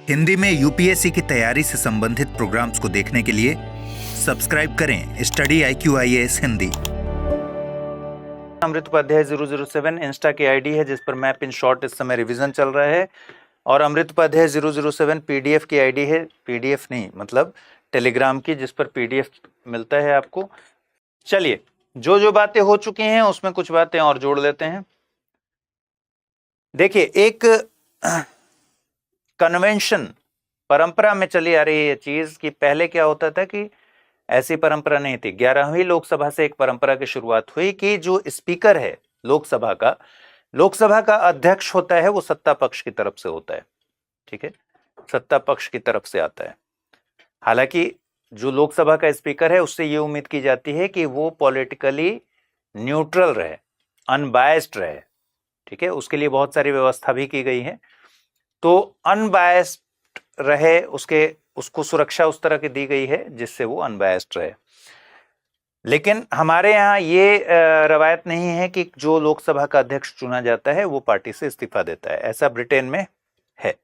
हिंदी में यूपीएससी की तैयारी से संबंधित प्रोग्राम्स को देखने के लिए सब्सक्राइब करें स्टडी IQIAS हिंदी। अमृत उपाध्याय 007 इंस्टा की आईडी है जिस पर मैप इन शॉर्ट इस समय रिवीजन चल रहा है। और अमृत उपाध्याय 007 पीडीएफ की आईडी है, पीडीएफ नहीं मतलब टेलीग्राम की, जिस पर पीडीएफ मिलता है आपको। चलिए, जो जो बातें हो चुकी हैं उसमें कुछ बातें और जोड़ लेते हैं। देखिए, एक कन्वेंशन, परंपरा में चली आ रही है ये चीज कि पहले क्या होता था कि ऐसी परंपरा नहीं थी। 11वीं लोकसभा से एक परंपरा की शुरुआत हुई कि जो स्पीकर है लोकसभा का अध्यक्ष होता है वो सत्ता पक्ष की तरफ से होता है। ठीक है, सत्ता पक्ष की तरफ से आता है। हालांकि जो लोकसभा का स्पीकर है उससे ये उम्मीद की जाती है कि वो पॉलिटिकली न्यूट्रल रहे, अनबायस्ड रहे। ठीक है, उसके लिए बहुत सारी व्यवस्था भी की गई है। तो अनबायस्ड रहे, उसको सुरक्षा उस तरह की दी गई है जिससे वो अनबायस्ड रहे। लेकिन हमारे यहाँ ये रवायत नहीं है कि जो लोकसभा का अध्यक्ष चुना जाता है वो पार्टी से इस्तीफा देता है। ऐसा ब्रिटेन में है।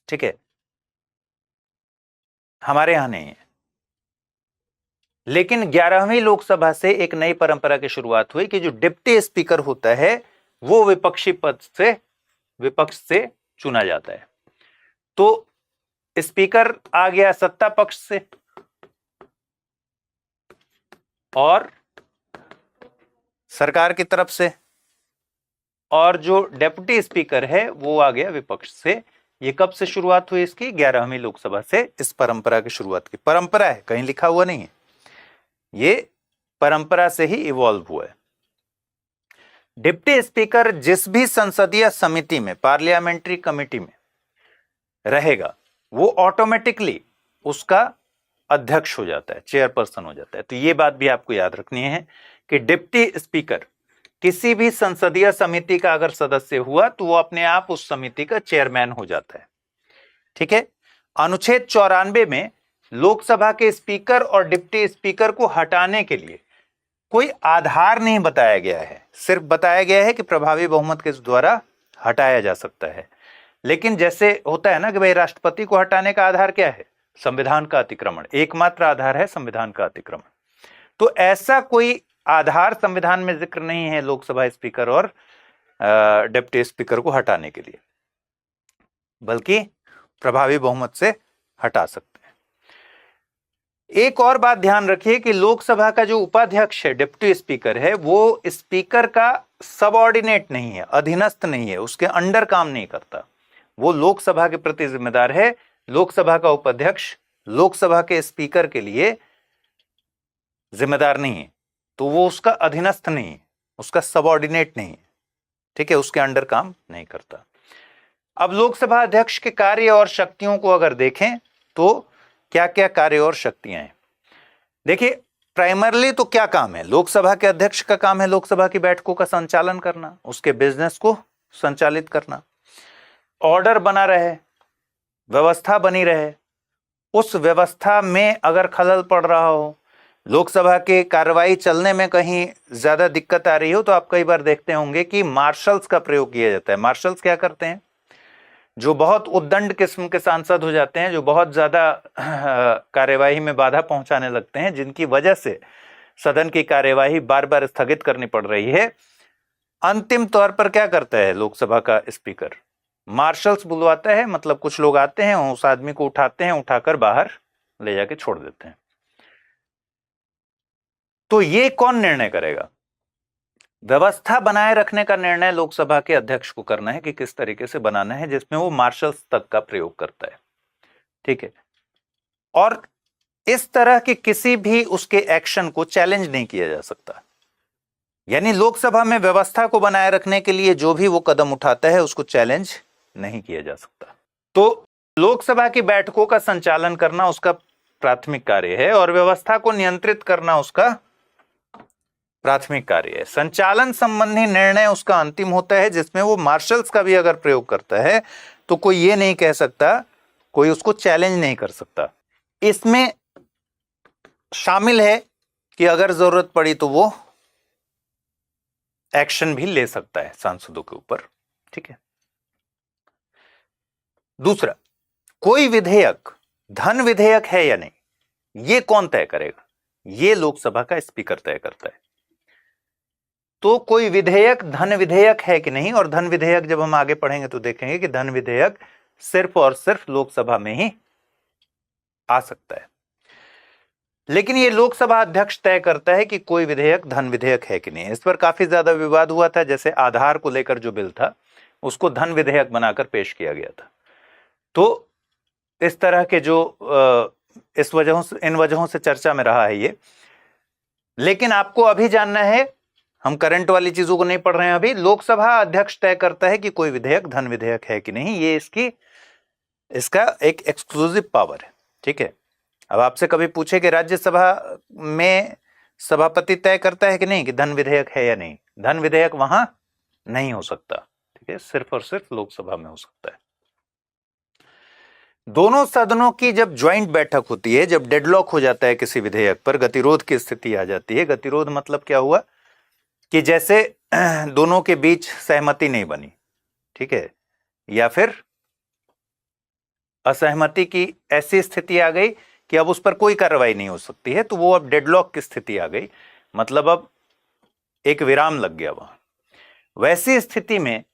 ठीक है, हमारे यहाँ नहीं है। लेकिन 11वीं लोकसभा से एक नई परंपरा की शुरुआत हुई कि जो डिप्टी स्पीकर होता है वो विपक्ष से चुना जाता है। तो स्पीकर आ गया सत्ता पक्ष से और सरकार की तरफ से, और जो डेप्यूटी स्पीकर है वो आ गया विपक्ष से। ये कब से शुरुआत हुई इसकी? 11वीं लोकसभा से इस परंपरा की शुरुआत की। परंपरा है, कहीं लिखा हुआ नहीं है, ये परंपरा से ही इवॉल्व हुआ है। डिप्टी स्पीकर जिस भी संसदीय समिति में, पार्लियामेंट्री कमेटी में रहेगा वो ऑटोमेटिकली उसका अध्यक्ष हो जाता है, चेयरपर्सन हो जाता है। तो ये बात भी आपको याद रखनी है कि डिप्टी स्पीकर किसी भी संसदीय समिति का अगर सदस्य हुआ तो वो अपने आप उस समिति का चेयरमैन हो जाता है। ठीक है, अनुच्छेद 94 में लोकसभा के स्पीकर और डिप्टी स्पीकर को हटाने के लिए कोई आधार नहीं बताया गया है, सिर्फ बताया गया है कि प्रभावी बहुमत के द्वारा हटाया जा सकता है। लेकिन जैसे होता है ना कि भाई राष्ट्रपति को हटाने का आधार क्या है? संविधान का अतिक्रमण, एकमात्र आधार है संविधान का अतिक्रमण। तो ऐसा कोई आधार संविधान में जिक्र नहीं है लोकसभा स्पीकर और डिप्टी स्पीकर को हटाने के लिए, बल्कि प्रभावी बहुमत से हटा सकते हैं। एक और बात ध्यान रखिए कि लोकसभा का जो उपाध्यक्ष है, डिप्टी स्पीकर है, वो स्पीकर का सबऑर्डिनेट नहीं है, अधीनस्थ नहीं है, उसके अंडर काम नहीं करता। वो लोकसभा के प्रति जिम्मेदार है। लोकसभा का उपाध्यक्ष लोकसभा के स्पीकर के लिए जिम्मेदार नहीं है, तो वो उसका अधीनस्थ नहीं है, उसका सबऑर्डिनेट नहीं है। ठीक है, उसके अंडर काम नहीं करता। अब लोकसभा अध्यक्ष के कार्य और शक्तियों को अगर देखें तो क्या क्या कार्य और शक्तियां हैं। देखिए, प्राइमरली तो क्या काम है? लोकसभा के अध्यक्ष का काम है लोकसभा की बैठकों का संचालन करना, उसके बिजनेस को संचालित करना, ऑर्डर बना रहे, व्यवस्था बनी रहे। उस व्यवस्था में अगर खलल पड़ रहा हो, लोकसभा के कार्रवाई चलने में कहीं ज्यादा दिक्कत आ रही हो, तो आप कई बार देखते होंगे कि मार्शल्स का प्रयोग किया जाता है। मार्शल्स क्या करते हैं? जो बहुत उद्दंड किस्म के सांसद हो जाते हैं, जो बहुत ज्यादा कार्यवाही में बाधा पहुंचाने लगते हैं, जिनकी वजह से सदन की कार्यवाही बार बार स्थगित करनी पड़ रही है, अंतिम तौर पर क्या करता है लोकसभा का स्पीकर? मार्शल्स बुलवाता है। मतलब कुछ लोग आते हैं, उस आदमी को उठाते हैं, उठाकर बाहर ले जाके छोड़ देते हैं। तो ये कौन निर्णय करेगा? व्यवस्था बनाए रखने का निर्णय लोकसभा के अध्यक्ष को करना है कि किस तरीके से बनाना है, जिसमें वो मार्शल्स तक का प्रयोग करता है। ठीक है, और इस तरह के किसी भी उसके एक्शन को चैलेंज नहीं किया जा सकता। यानी लोकसभा में व्यवस्था को बनाए रखने के लिए जो भी वो कदम उठाता है उसको चैलेंज नहीं किया जा सकता। तो लोकसभा की बैठकों का संचालन करना उसका प्राथमिक कार्य है और व्यवस्था को नियंत्रित करना उसका प्राथमिक कार्य है। संचालन संबंधी निर्णय उसका अंतिम होता है, जिसमें वो मार्शल्स का भी अगर प्रयोग करता है तो कोई ये नहीं कह सकता, कोई उसको चैलेंज नहीं कर सकता। इसमें शामिल है कि अगर जरूरत पड़ी तो वो एक्शन भी ले सकता है सांसदों के ऊपर। ठीक है, दूसरा, कोई विधेयक धन विधेयक है या नहीं, ये कौन तय करेगा? ये लोकसभा का स्पीकर तय करता है। तो कोई विधेयक धन विधेयक है कि नहीं, और धन विधेयक जब हम आगे पढ़ेंगे तो देखेंगे कि धन विधेयक सिर्फ और सिर्फ लोकसभा में ही आ सकता है। लेकिन ये लोकसभा अध्यक्ष तय करता है कि कोई विधेयक धन विधेयक है कि नहीं। इस पर काफी ज्यादा विवाद हुआ था। जैसे आधार को लेकर जो बिल था उसको धन विधेयक बनाकर पेश किया गया था। तो इस तरह के जो इन वजहों से चर्चा में रहा है ये। लेकिन आपको अभी जानना है, हम करंट वाली चीजों को नहीं पढ़ रहे हैं अभी। लोकसभा अध्यक्ष तय करता है कि कोई विधेयक धन विधेयक है कि नहीं। ये इसका एक एक्सक्लूसिव पावर है। ठीक है। अब आपसे कभी पूछे कि राज्यसभा में सभापति तय करता है कि नहीं कि धन विधेयक है या नहीं, धन विधेयक वहां नहीं हो सकता। ठीक है, सिर्फ और सिर्फ लोकसभा में हो सकता है। दोनों सदनों की जब ज्वाइंट बैठक होती है, जब डेडलॉक हो जाता है किसी विधेयक पर, गतिरोध की स्थिति आ जाती है। गतिरोध मतलब क्या हुआ कि जैसे दोनों के बीच सहमति नहीं बनी, ठीक है, या फिर असहमति की ऐसी स्थिति आ गई कि अब उस पर कोई कार्रवाई नहीं हो सकती है, तो वो अब डेडलॉक की स्थिति आ गई, मतलब अब एक विराम लग गया वहां। वैसी स्थिति में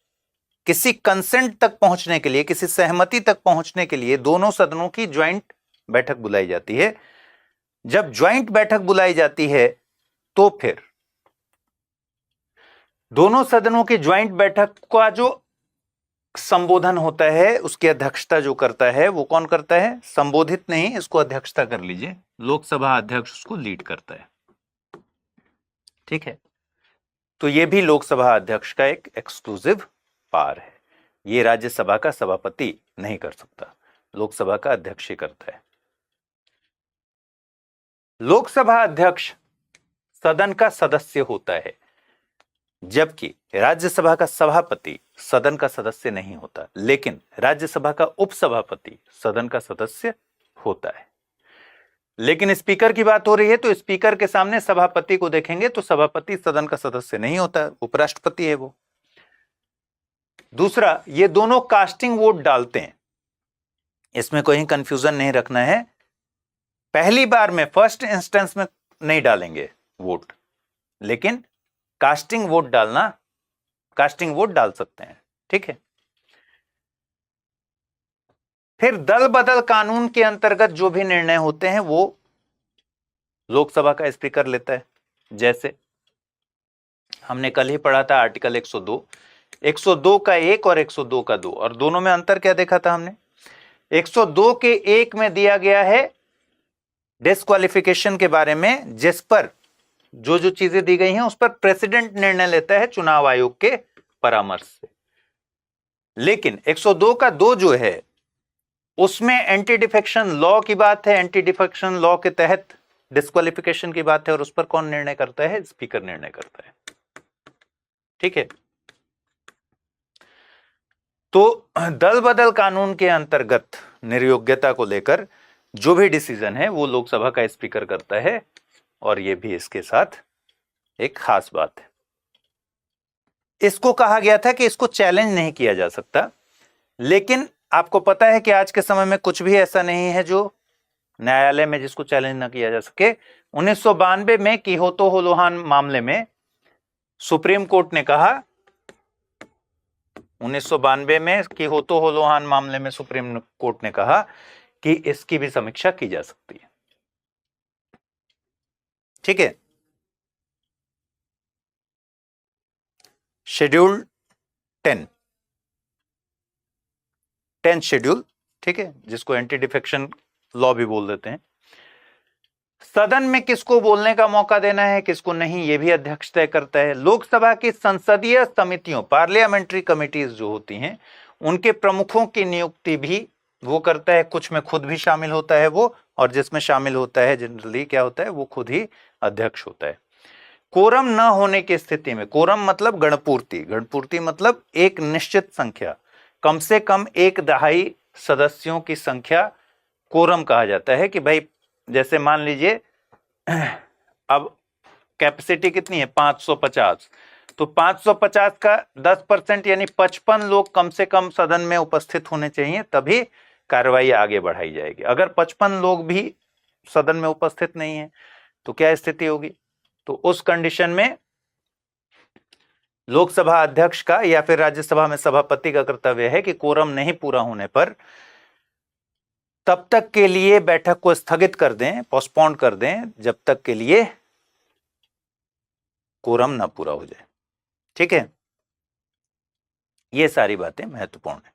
किसी कंसेंट तक पहुंचने के लिए, किसी सहमति तक पहुंचने के लिए दोनों सदनों की ज्वाइंट बैठक बुलाई जाती है। जब ज्वाइंट बैठक बुलाई जाती है तो फिर दोनों सदनों की ज्वाइंट बैठक का जो संबोधन होता है, उसकी अध्यक्षता जो करता है वो कौन करता है? संबोधित नहीं, इसको अध्यक्षता कर लीजिए, लोकसभा अध्यक्ष उसको लीड करता है। ठीक है, तो ये भी लोकसभा अध्यक्ष का एक एक्सक्लूसिव पावर है। ये राज्यसभा का सभापति नहीं कर सकता, लोकसभा का अध्यक्ष ही करता है। लोकसभा अध्यक्ष सदन का सदस्य होता है, जबकि राज्यसभा का सभापति सदन का सदस्य नहीं होता। लेकिन राज्यसभा का उपसभापति सदन का सदस्य होता है। लेकिन स्पीकर की बात हो रही है, तो स्पीकर के सामने सभापति को देखेंगे तो सभापति सदन का सदस्य नहीं होता, उपराष्ट्रपति है वो। दूसरा, ये दोनों कास्टिंग वोट डालते हैं, इसमें कोई कंफ्यूजन नहीं रखना है। पहली बार में, फर्स्ट इंस्टेंस में नहीं डालेंगे वोट, लेकिन कास्टिंग वोट डाल सकते हैं। ठीक है। फिर दल बदल कानून के अंतर्गत जो भी निर्णय होते हैं वो लोकसभा का स्पीकर लेता है। जैसे हमने कल ही पढ़ा था आर्टिकल 102 का 1 और 102 का 2, और दोनों में अंतर क्या देखा था हमने? 102 के 1 में दिया गया है डिस्क्वालिफिकेशन के बारे में, जिस पर जो चीजें दी गई हैं उस पर प्रेसिडेंट निर्णय लेता है चुनाव आयोग के परामर्श से। लेकिन 102 का 2 जो है उसमें एंटी डिफेक्शन लॉ की बात है, एंटी डिफेक्शन लॉ के तहत डिस्क्वालिफिकेशन की बात है, और उस पर कौन निर्णय करता है? स्पीकर निर्णय करता है। ठीक है। तो दल बदल कानून के अंतर्गत निर्योग्यता को लेकर जो भी डिसीजन है वो लोकसभा का स्पीकर करता है, और ये भी इसके साथ एक खास बात है। इसको कहा गया था कि इसको चैलेंज नहीं किया जा सकता, लेकिन आपको पता है कि आज के समय में कुछ भी ऐसा नहीं है जो न्यायालय में जिसको चैलेंज ना किया जा सके। 1992 में किहोतो होलोहान मामले में सुप्रीम कोर्ट ने कहा, 1992 में किहोतो होलोहान मामले में सुप्रीम कोर्ट ने कहा कि इसकी भी समीक्षा की जा सकती है। ठीक है। शेड्यूल 10 शेड्यूल, ठीक है, जिसको एंटी डिफेक्शन लॉ भी बोल देते हैं। सदन में किसको बोलने का मौका देना है, किसको नहीं, यह भी अध्यक्ष तय करता है। लोकसभा की संसदीय समितियों, पार्लियामेंट्री कमिटीज जो होती हैं, उनके प्रमुखों की नियुक्ति भी वो करता है। कुछ में खुद भी शामिल होता है वो, और जिसमें शामिल होता है जनरली क्या होता है, वो खुद ही अध्यक्ष होता है। कोरम न होने की स्थिति में, कोरम मतलब गणपूर्ति मतलब एक निश्चित संख्या, कम से कम 1/2 सदस्यों की संख्या कोरम कहा जाता है। कि भाई जैसे मान लीजिए अब कैपेसिटी कितनी है, 550, तो 550 का 10% यानी 55 लोग कम से कम सदन में उपस्थित होने चाहिए, तभी कार्रवाई आगे बढ़ाई जाएगी। अगर 55 लोग भी सदन में उपस्थित नहीं है तो क्या स्थिति होगी? तो उस कंडीशन में लोकसभा अध्यक्ष का या फिर राज्यसभा में सभापति का कर्तव्य है कि कोरम नहीं पूरा होने पर तब तक के लिए बैठक को स्थगित कर दें, पोस्टपोन कर दें, जब तक के लिए कोरम ना पूरा हो जाए। ठीक है, ये सारी बातें महत्वपूर्ण है।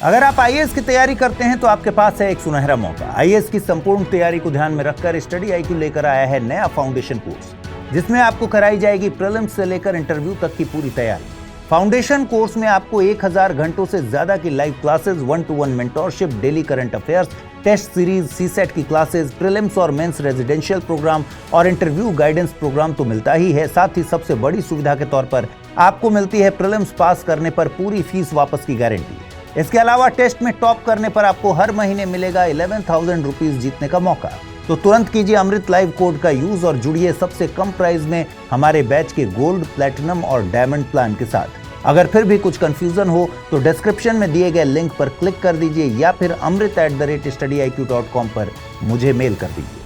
अगर आप आईएएस की तैयारी करते हैं तो आपके पास है एक सुनहरा मौका। आईएएस की संपूर्ण तैयारी को ध्यान में रखकर स्टडी आईक्यू लेकर आया है नया फाउंडेशन कोर्स, जिसमें आपको कराई जाएगी प्रीलिम्स से लेकर इंटरव्यू तक की पूरी तैयारी। फाउंडेशन कोर्स में आपको 1000 घंटों से ज्यादा की live classes, 1-to-1 mentorship, daily current affairs, test series, CSAT की क्लासेस, प्रीलिम्स और मेंस रेजिडेंशियल प्रोग्राम और इंटरव्यू गाइडेंस प्रोग्राम तो मिलता ही है, साथ ही सबसे बड़ी सुविधा के तौर पर आपको मिलती है प्रीलिम्स पास करने पर पूरी फीस वापस की गारंटी। इसके अलावा टेस्ट में टॉप करने पर आपको हर महीने मिलेगा 11,000 रुपीज जीतने का मौका। तो तुरंत कीजिए अमृत लाइव कोड का यूज और जुड़िए सबसे कम प्राइस में हमारे बैच के गोल्ड, प्लैटिनम और डायमंड प्लान के साथ। अगर फिर भी कुछ कंफ्यूजन हो तो डिस्क्रिप्शन में दिए गए लिंक पर क्लिक कर दीजिए या फिर amrit@studiiq.com पर मुझे मेल कर दीजिए।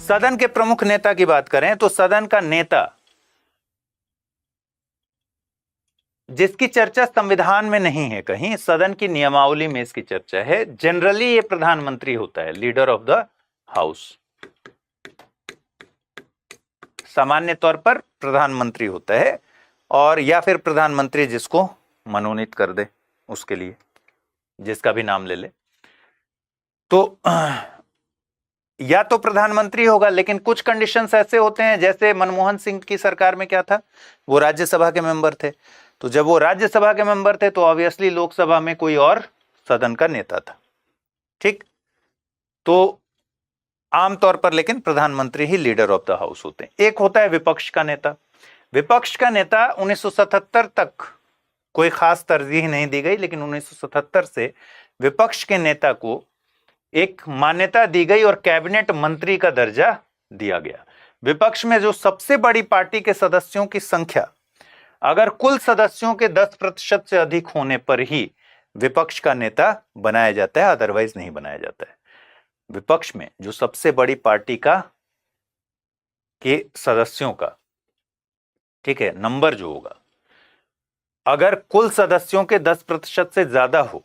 सदन के प्रमुख नेता की बात करें तो सदन का नेता जिसकी चर्चा संविधान में नहीं है, कहीं सदन की नियमावली में इसकी चर्चा है, जनरली ये प्रधानमंत्री होता है, लीडर ऑफ द हाउस। सामान्य तौर पर प्रधानमंत्री होता है, और या फिर प्रधानमंत्री जिसको मनोनीत कर दे उसके लिए, जिसका भी नाम ले ले, तो या तो प्रधानमंत्री होगा। लेकिन कुछ कंडीशंस ऐसे होते हैं, जैसे मनमोहन सिंह की सरकार में क्या था, वो राज्यसभा के मेंबर थे, तो जब वो राज्यसभा के मेंबर थे तो ऑब्वियसली लोकसभा में कोई और सदन का नेता था। ठीक, तो आमतौर पर लेकिन प्रधानमंत्री ही लीडर ऑफ द हाउस होते हैं। एक होता है विपक्ष का नेता। विपक्ष का नेता 1977 तक कोई खास तरजीह नहीं दी गई, लेकिन 1977 से विपक्ष के नेता को एक मान्यता दी गई और कैबिनेट मंत्री का दर्जा दिया गया। विपक्ष में जो सबसे बड़ी पार्टी के सदस्यों की संख्या अगर कुल सदस्यों के 10% से अधिक होने पर ही विपक्ष का नेता बनाया जाता है, अदरवाइज नहीं बनाया जाता है। विपक्ष में जो सबसे बड़ी पार्टी का के सदस्यों का, ठीक है, नंबर जो होगा, अगर कुल सदस्यों के 10% से ज्यादा हो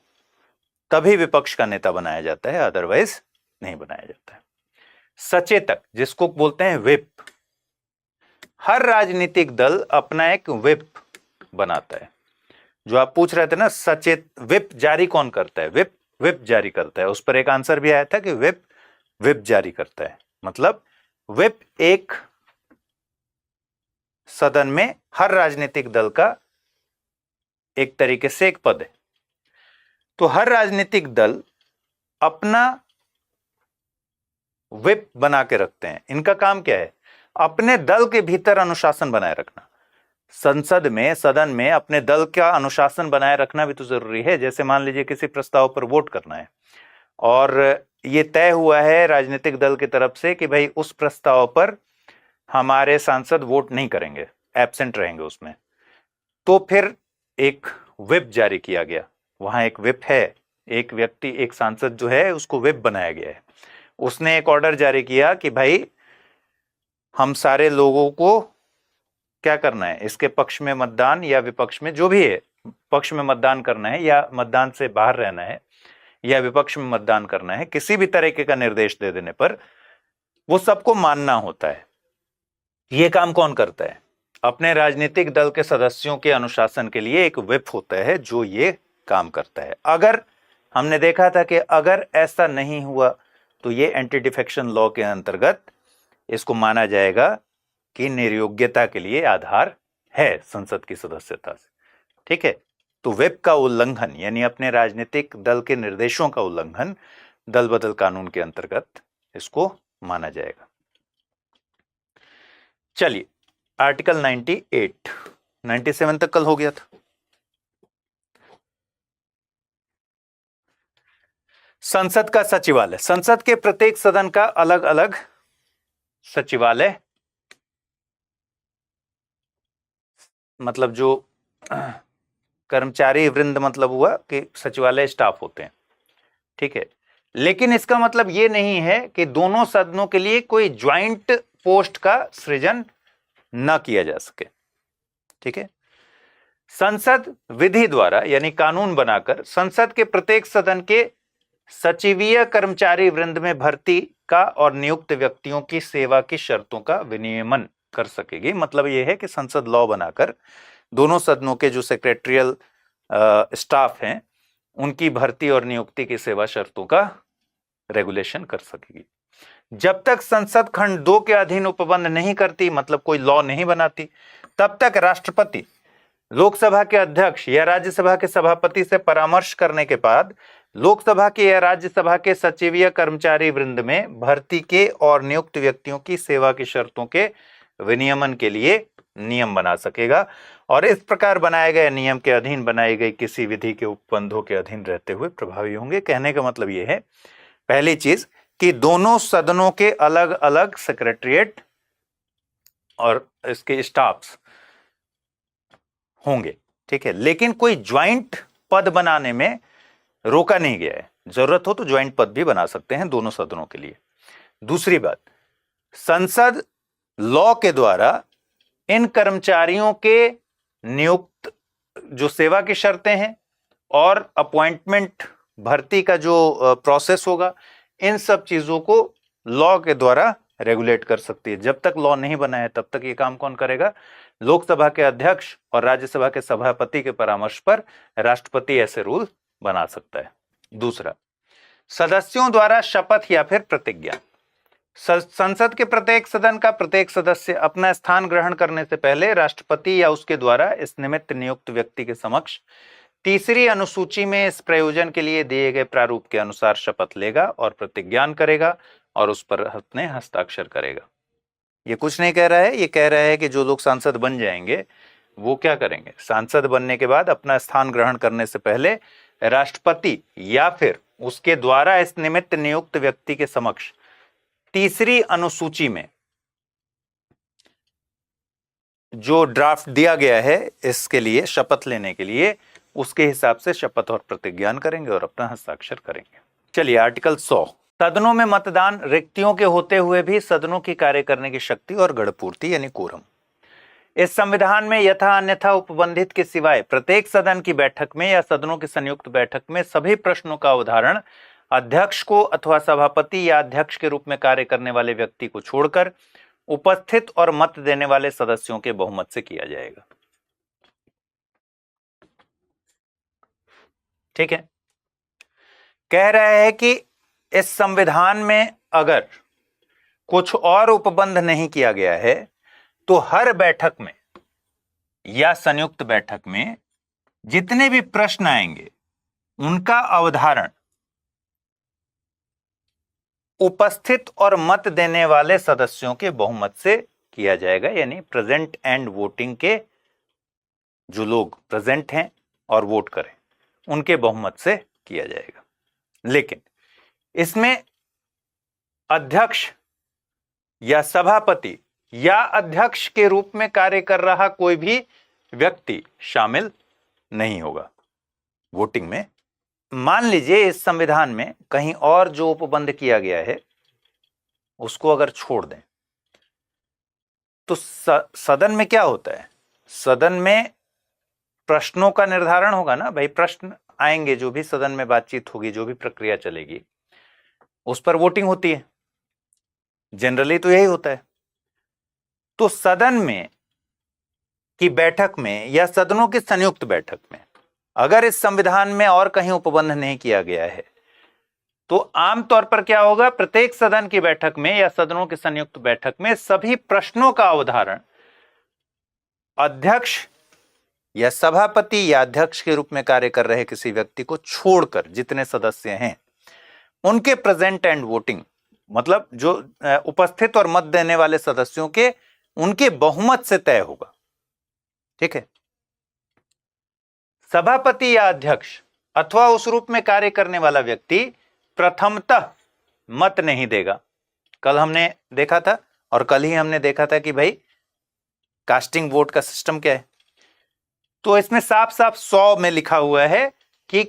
तभी विपक्ष का नेता बनाया जाता है, अदरवाइज नहीं बनाया जाता है। सचेतक जिसको बोलते हैं व्हिप, हर राजनीतिक दल अपना एक व्हिप बनाता है। जो आप पूछ रहे थे ना, सचेत व्हिप जारी कौन करता है, व्हिप जारी करता है, उस पर एक आंसर भी आया था कि व्हिप जारी करता है। मतलब व्हिप एक सदन में हर राजनीतिक दल का एक तरीके से एक पद है। तो हर राजनीतिक दल अपना व्हिप बना के रखते हैं। इनका काम क्या है, अपने दल के भीतर अनुशासन बनाए रखना। संसद में, सदन में अपने दल का अनुशासन बनाए रखना भी तो जरूरी है। जैसे मान लीजिए किसी प्रस्ताव पर वोट करना है और ये तय हुआ है राजनीतिक दल की तरफ से कि भाई उस प्रस्ताव पर हमारे सांसद वोट नहीं करेंगे, एब्सेंट रहेंगे उसमें, तो फिर एक व्हिप जारी किया गया। वहां एक व्हिप है, एक व्यक्ति, एक सांसद जो है उसको व्हिप बनाया गया है। उसने एक ऑर्डर जारी किया कि भाई हम सारे लोगों को क्या करना है, इसके पक्ष में मतदान या विपक्ष में, जो भी है, पक्ष में मतदान करना है या मतदान से बाहर रहना है या विपक्ष में मतदान करना है, किसी भी तरीके का निर्देश दे देने पर वो सबको मानना होता है। ये काम कौन करता है, अपने राजनीतिक दल के सदस्यों के अनुशासन के लिए एक व्हिप होता है जो ये काम करता है। अगर हमने देखा था कि अगर ऐसा नहीं हुआ तो ये एंटी डिफेक्शन लॉ के अंतर्गत इसको माना जाएगा कि निर्योग्यता के लिए आधार है संसद की सदस्यता से। ठीक है, तो व्हिप का उल्लंघन यानी अपने राजनीतिक दल के निर्देशों का उल्लंघन दल बदल कानून के अंतर्गत इसको माना जाएगा। चलिए, आर्टिकल 98, 97 तक कल हो गया था। संसद का सचिवालय, संसद के प्रत्येक सदन का अलग अलग सचिवालय मतलब जो कर्मचारी वृंद मतलब हुआ कि सचिवालय स्टाफ होते हैं, ठीक है। लेकिन इसका मतलब ये नहीं है कि दोनों सदनों के लिए कोई ज्वाइंट पोस्ट का सृजन न किया जा सके, ठीक है। संसद विधि द्वारा यानी कानून बनाकर संसद के प्रत्येक सदन के सचिवीय कर्मचारी वृंद में भर्ती का और नियुक्त व्यक्तियों की सेवा की शर्तों का विनियमन कर सकेगी। मतलब यह है कि संसद लॉ बनाकर दोनों सदनों के जो सेक्रेटरियल स्टाफ हैं उनकी भर्ती और नियुक्ति की सेवा शर्तों का रेगुलेशन कर सकेगी। जब तक संसद खंड 2 के अधीन उपबंध नहीं करती, मतलब कोई लॉ नहीं बनाती, तब तक राष्ट्रपति लोकसभा के अध्यक्ष या राज्यसभा के सभापति से परामर्श करने के बाद लोकसभा के या राज्यसभा के सचिवीय कर्मचारी वृंद में भर्ती के और नियुक्त व्यक्तियों की सेवा की शर्तों के विनियमन के लिए नियम बना सकेगा और इस प्रकार बनाए गए नियम के अधीन बनाई गई किसी विधि के उपबंधों के अधीन रहते हुए प्रभावी होंगे। कहने का मतलब यह है, पहली चीज कि दोनों सदनों के अलग अलग सेक्रेटरिएट और इसके स्टाफ्स होंगे, ठीक है। लेकिन कोई ज्वाइंट पद बनाने में रोका नहीं गया है, जरूरत हो तो ज्वाइंट पद भी बना सकते हैं दोनों सदनों के लिए। दूसरी बात, संसद लॉ के द्वारा इन कर्मचारियों के नियुक्त जो सेवा की शर्तें हैं और अपॉइंटमेंट भर्ती का जो प्रोसेस होगा, इन सब चीजों को लॉ के द्वारा रेगुलेट कर सकती है। जब तक लॉ नहीं बना है तब तक ये काम कौन करेगा? लोकसभा के अध्यक्ष और राज्यसभा के सभापति के परामर्श पर राष्ट्रपति ऐसे रूल बना सकता है। दूसरा, सदस्यों द्वारा शपथ या फिर प्रतिज्ञा। संसद के प्रत्येक सदन का प्रत्येक सदस्य अपना स्थान ग्रहण करने से पहले राष्ट्रपति या उसके द्वारा इस निमित्त नियुक्त व्यक्ति के समक्ष तीसरी अनुसूची में इस प्रयोजन के लिए दिए गए प्रारूप के अनुसार शपथ लेगा और प्रतिज्ञान करेगा और उस पर अपने हस्ताक्षर करेगा। ये कुछ नहीं कह रहा है, ये कह रहा है कि जो लोग सांसद बन जाएंगे वो क्या करेंगे? सांसद बनने के बाद अपना स्थान ग्रहण करने से पहले राष्ट्रपति या फिर उसके द्वारा इस निमित्त नियुक्त व्यक्ति के समक्ष तीसरी अनुसूची में जो ड्राफ्ट दिया गया है इसके लिए शपथ लेने के लिए, उसके हिसाब से शपथ और प्रतिज्ञान करेंगे और अपना हस्ताक्षर करेंगे। चलिए, आर्टिकल 100, सदनों में मतदान रिक्तियों के होते हुए भी सदनों की कार्य करने की शक्ति और गढ़पूर्ति यानी कोरम। इस संविधान में यथा अन्यथा उपबंधित के सिवाय प्रत्येक सदन की बैठक में या सदनों की संयुक्त बैठक में सभी प्रश्नों का अवधारण अध्यक्ष को अथवा सभापति या अध्यक्ष के रूप में कार्य करने वाले व्यक्ति को छोड़कर उपस्थित और मत देने वाले सदस्यों के बहुमत से किया जाएगा। ठीक है, कह रहा है कि इस संविधान में अगर कुछ और उपबंध नहीं किया गया है तो हर बैठक में या संयुक्त बैठक में जितने भी प्रश्न आएंगे उनका अवधारण उपस्थित और मत देने वाले सदस्यों के बहुमत से किया जाएगा, यानी प्रेजेंट एंड वोटिंग के जो लोग प्रेजेंट हैं और वोट करें उनके बहुमत से किया जाएगा। लेकिन इसमें अध्यक्ष या सभापति या अध्यक्ष के रूप में कार्य कर रहा कोई भी व्यक्ति शामिल नहीं होगा वोटिंग में। मान लीजिए इस संविधान में कहीं और जो उपबंध किया गया है उसको अगर छोड़ दें तो सदन में क्या होता है? सदन में प्रश्नों का निर्धारण होगा ना भाई, प्रश्न आएंगे, जो भी सदन में बातचीत होगी, जो भी प्रक्रिया चलेगी उस पर वोटिंग होती है, जनरली तो यही होता है। तो सदन में की बैठक में या सदनों की संयुक्त बैठक में अगर इस संविधान में और कहीं उपबंध नहीं किया गया है तो आमतौर पर क्या होगा? प्रत्येक सदन की बैठक में या सदनों की संयुक्त बैठक में सभी प्रश्नों का अवधारण अध्यक्ष या सभापति या अध्यक्ष के रूप में कार्य कर रहे किसी व्यक्ति को छोड़कर जितने सदस्य हैं उनके प्रेजेंट एंड वोटिंग, मतलब जो उपस्थित और मत देने वाले सदस्यों के उनके बहुमत से तय होगा। ठीक है, सभापति या अध्यक्ष अथवा उस रूप में कार्य करने वाला व्यक्ति प्रथमतः मत नहीं देगा। कल हमने देखा था और कल ही हमने देखा था कि भाई कास्टिंग वोट का सिस्टम क्या है। तो इसमें साफ साफ 100 में लिखा हुआ है कि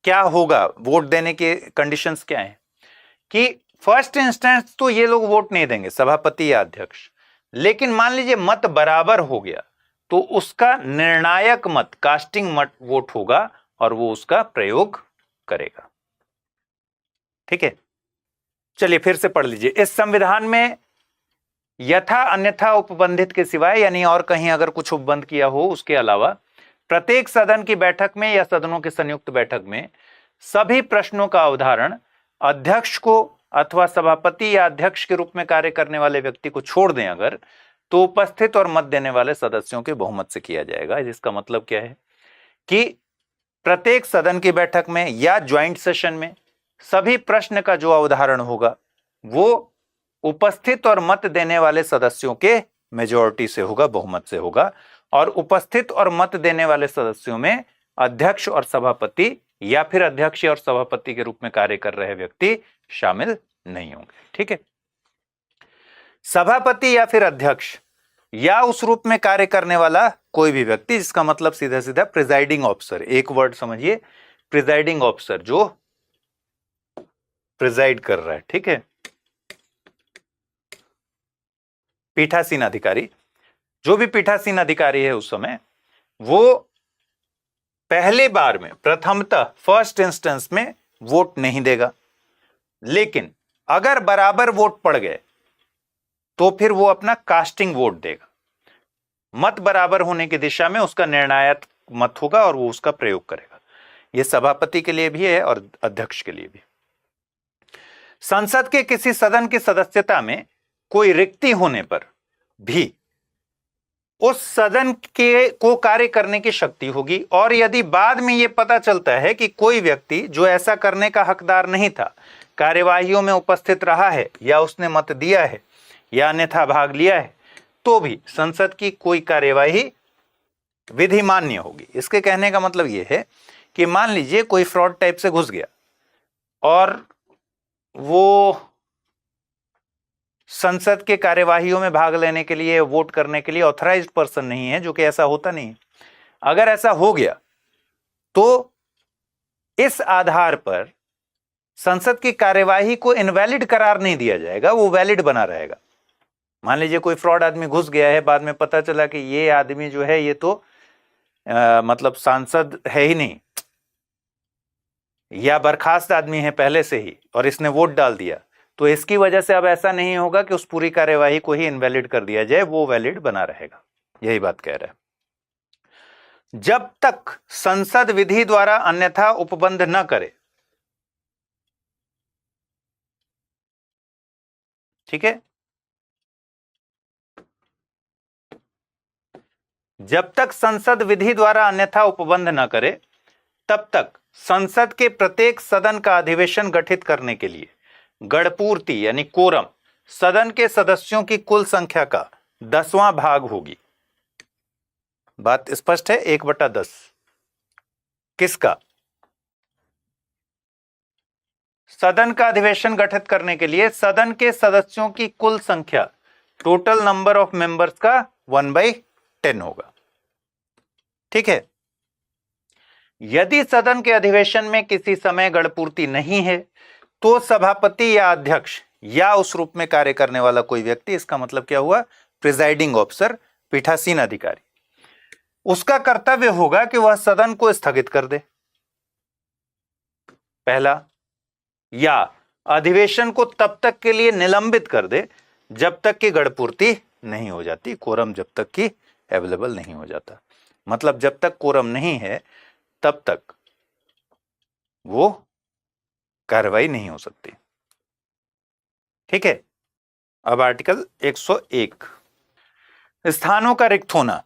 क्या होगा, वोट देने के कंडीशंस क्या हैं कि फर्स्ट इंस्टेंस तो ये लोग वोट नहीं देंगे, सभापति या अध्यक्ष, लेकिन मान लीजिए मत बराबर हो गया तो उसका निर्णायक मत, कास्टिंग मत वोट होगा और वो उसका प्रयोग करेगा। ठीक है, चलिए फिर से पढ़ लीजिए। इस संविधान में यथा अन्यथा उपबंधित के सिवाय, यानी और कहीं अगर कुछ उपबंध किया हो उसके अलावा, प्रत्येक सदन की बैठक में या सदनों की संयुक्त बैठक में सभी प्रश्नों का अवधारण अध्यक्ष को अथवा सभापति या अध्यक्ष के रूप में कार्य करने वाले व्यक्ति को छोड़ दें अगर, तो उपस्थित और मत देने वाले सदस्यों के बहुमत से किया जाएगा। जिसका मतलब क्या है कि प्रत्येक सदन की बैठक में या ज्वाइंट सेशन में सभी प्रश्न का जो अवधारण होगा वो उपस्थित और मत देने वाले सदस्यों के मेजॉरिटी से होगा, बहुमत से होगा। और उपस्थित और मत देने वाले सदस्यों में अध्यक्ष और सभापति या फिर अध्यक्ष और सभापति के रूप में कार्य कर रहे व्यक्ति शामिल नहीं होंगे। ठीक है, सभापति या फिर अध्यक्ष या उस रूप में कार्य करने वाला कोई भी व्यक्ति, जिसका मतलब सीधा सीधा प्रिजाइडिंग ऑफिसर, एक वर्ड समझिए, प्रिजाइडिंग ऑफिसर जो प्रिजाइड कर रहा है। ठीक है, पीठासीन अधिकारी, जो भी पीठासीन अधिकारी है उस समय, वो पहले बार में प्रथमतः फर्स्ट इंस्टेंस में वोट नहीं देगा, लेकिन अगर बराबर वोट पड़ गए तो फिर वो अपना कास्टिंग वोट देगा। मत बराबर होने की दिशा में उसका निर्णायक मत होगा और वो उसका प्रयोग करेगा। यह सभापति के लिए भी है और अध्यक्ष के लिए भी। संसद के किसी सदन की सदस्यता में कोई रिक्ति होने पर भी उस सदन के को कार्य करने की शक्ति होगी, और यदि बाद में यह पता चलता है कि कोई व्यक्ति जो ऐसा करने का हकदार नहीं था कार्यवाहियों में उपस्थित रहा है या उसने मत दिया है या अन्यथा भाग लिया है, तो भी संसद की कोई कार्यवाही विधि मान्य होगी। इसके कहने का मतलब यह है कि मान लीजिए कोई फ्रॉड टाइप से घुस गया और वो संसद के कार्यवाहियों में भाग लेने के लिए, वोट करने के लिए ऑथराइज्ड पर्सन नहीं है, जो कि ऐसा होता नहीं है। अगर ऐसा हो गया तो इस आधार पर संसद की कार्यवाही को इनवैलिड करार नहीं दिया जाएगा, वो वैलिड बना रहेगा। मान लीजिए कोई फ्रॉड आदमी घुस गया है, बाद में पता चला कि ये आदमी जो है ये तो मतलब सांसद है ही नहीं, या बर्खास्त आदमी है पहले से ही और इसने वोट डाल दिया, तो इसकी वजह से अब ऐसा नहीं होगा कि उस पूरी कार्यवाही को ही इनवैलिड कर दिया जाए, वो वैलिड बना रहेगा। यही बात कह रहा है। जब तक संसद विधि द्वारा अन्यथा उपबंध न करे, ठीक है, जब तक संसद विधि द्वारा अन्यथा उपबंध न करे, तब तक संसद के प्रत्येक सदन का अधिवेशन गठित करने के लिए गणपूर्ति यानी कोरम सदन के सदस्यों की कुल संख्या का 10वां भाग होगी। बात स्पष्ट है, 1/10 किसका? सदन का अधिवेशन गठित करने के लिए सदन के सदस्यों की कुल संख्या, टोटल नंबर ऑफ मेंबर्स का 1/10 होगा। ठीक है, यदि सदन के अधिवेशन में किसी समय गणपूर्ति नहीं है तो सभापति या अध्यक्ष या उस रूप में कार्य करने वाला कोई व्यक्ति, इसका मतलब क्या हुआ, प्रिजाइडिंग ऑफिसर, पीठासीन अधिकारी, उसका कर्तव्य होगा कि वह सदन को स्थगित कर दे, पहला, या अधिवेशन को तब तक के लिए निलंबित कर दे जब तक कि गणपूर्ति नहीं हो जाती, कोरम जब तक कि अवेलेबल नहीं हो जाता। मतलब जब तक कोरम नहीं है तब तक वो कार्रवाई नहीं हो सकती। ठीक है, अब आर्टिकल 101, स्थानों का रिक्त होना।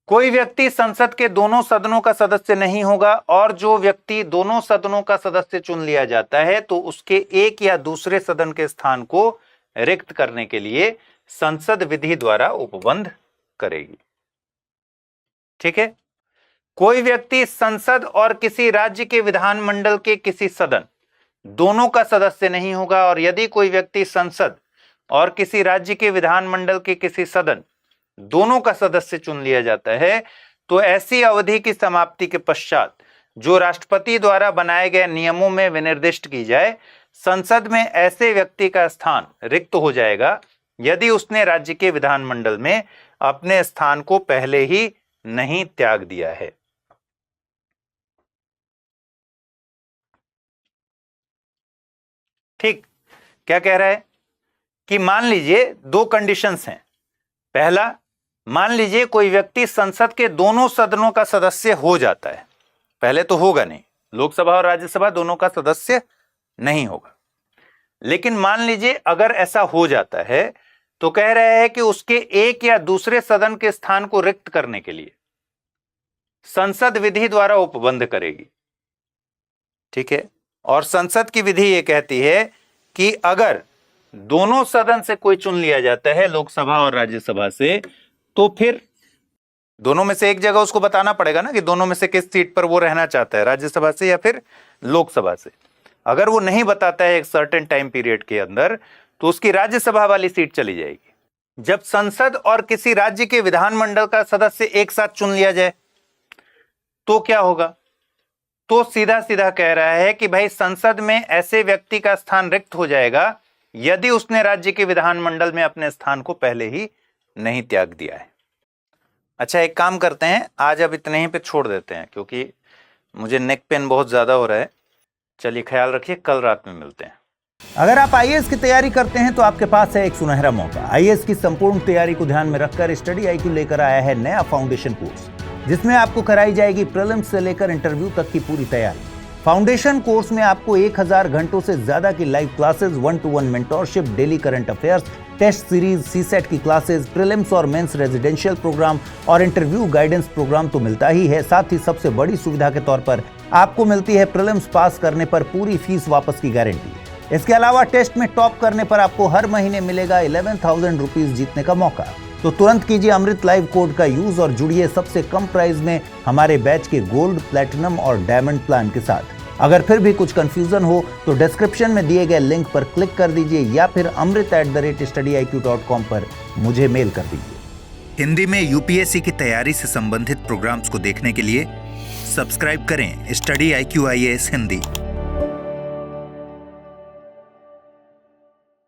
कोई व्यक्ति संसद के दोनों सदनों का सदस्य नहीं होगा, और जो व्यक्ति दोनों सदनों का सदस्य चुन लिया जाता है तो उसके एक या दूसरे सदन के स्थान को रिक्त करने के लिए संसद विधि द्वारा उपबंध करेगी। ठीक है, कोई व्यक्ति संसद और किसी राज्य के विधानमंडल के किसी सदन दोनों का सदस्य नहीं होगा, और यदि कोई व्यक्ति संसद और किसी राज्य के विधानमंडल के किसी सदन दोनों का सदस्य चुन लिया जाता है तो ऐसी अवधि की समाप्ति के पश्चात जो राष्ट्रपति द्वारा बनाए गए नियमों में विनिर्दिष्ट की जाए, संसद में ऐसे व्यक्ति का स्थान रिक्त हो जाएगा यदि उसने राज्य के विधानमंडल में अपने स्थान को पहले ही नहीं त्याग दिया है। ठीक, क्या कह रहा है कि मान लीजिए दो कंडीशंस हैं। पहला, मान लीजिए कोई व्यक्ति संसद के दोनों सदनों का सदस्य हो जाता है। पहले तो होगा नहीं, लोकसभा और राज्यसभा दोनों का सदस्य नहीं होगा, लेकिन मान लीजिए अगर ऐसा हो जाता है तो कह रहे हैं कि उसके एक या दूसरे सदन के स्थान को रिक्त करने के लिए संसद विधि द्वारा उपबंध करेगी। ठीक है, और संसद की विधि यह कहती है कि अगर दोनों सदन से कोई चुन लिया जाता है, लोकसभा और राज्यसभा से, तो फिर दोनों में से एक जगह उसको बताना पड़ेगा ना कि दोनों में से किस सीट पर वो रहना चाहता है, राज्यसभा से या फिर लोकसभा से। अगर वो नहीं बताता है एक सर्टेन टाइम पीरियड के अंदर, तो उसकी राज्यसभा वाली सीट चली जाएगी। जब संसद और किसी राज्य के विधानमंडल का सदस्य एक साथ चुन लिया जाए तो क्या होगा? तो सीधा सीधा कह रहा है कि भाई संसद में ऐसे व्यक्ति का स्थान रिक्त हो जाएगा यदि उसने राज्य के विधानमंडल में अपने स्थान को पहले ही नहीं त्याग दिया है। अच्छा, एक काम करते हैं, आज अब इतने ही पे छोड़ देते हैं क्योंकि मुझे नेक पेन बहुत ज्यादा हो रहा है। चलिए, ख्याल रखिए, कल रात में मिलते हैं। अगर आप आईएएस की तैयारी करते हैं तो आपके पास है एक सुनहरा मौका। आईएएस की संपूर्ण तैयारी को ध्यान में रखकर स्टडी आईक्यू लेकर आया है नया फाउंडेशन कोर्स, जिसमें आपको कराई जाएगी प्रीलिम्स से लेकर इंटरव्यू तक की पूरी तैयारी। फाउंडेशन कोर्स में आपको 1000 घंटों से ज्यादा की live classes, 1-to-1 mentorship, daily current affairs, test series, CSAT की क्लासेस, प्रीलिम्स और मेंस रेजिडेंशियल प्रोग्राम और इंटरव्यू गाइडेंस प्रोग्राम तो मिलता ही है, साथ ही सबसे बड़ी सुविधा के तौर पर आपको मिलती है प्रीलिम्स पास करने पर पूरी फीस वापस की गारंटी। इसके अलावा टेस्ट में टॉप करने पर आपको हर महीने मिलेगा 11,000 रुपीज जीतने का मौका। तो तुरंत कीजिए अमृत लाइव कोड का यूज और जुड़िए सबसे कम प्राइस में हमारे बैच के गोल्ड, प्लैटिनम और डायमंड प्लान के साथ। अगर फिर भी कुछ कंफ्यूजन हो तो डिस्क्रिप्शन में दिए गए लिंक पर क्लिक कर दीजिए या फिर amrit@studiiq.com पर मुझे मेल कर दीजिए। हिंदी में यूपीएससी की तैयारी से संबंधित प्रोग्राम्स को देखने के लिए सब्सक्राइब करें स्टडी IQ IAS हिंदी।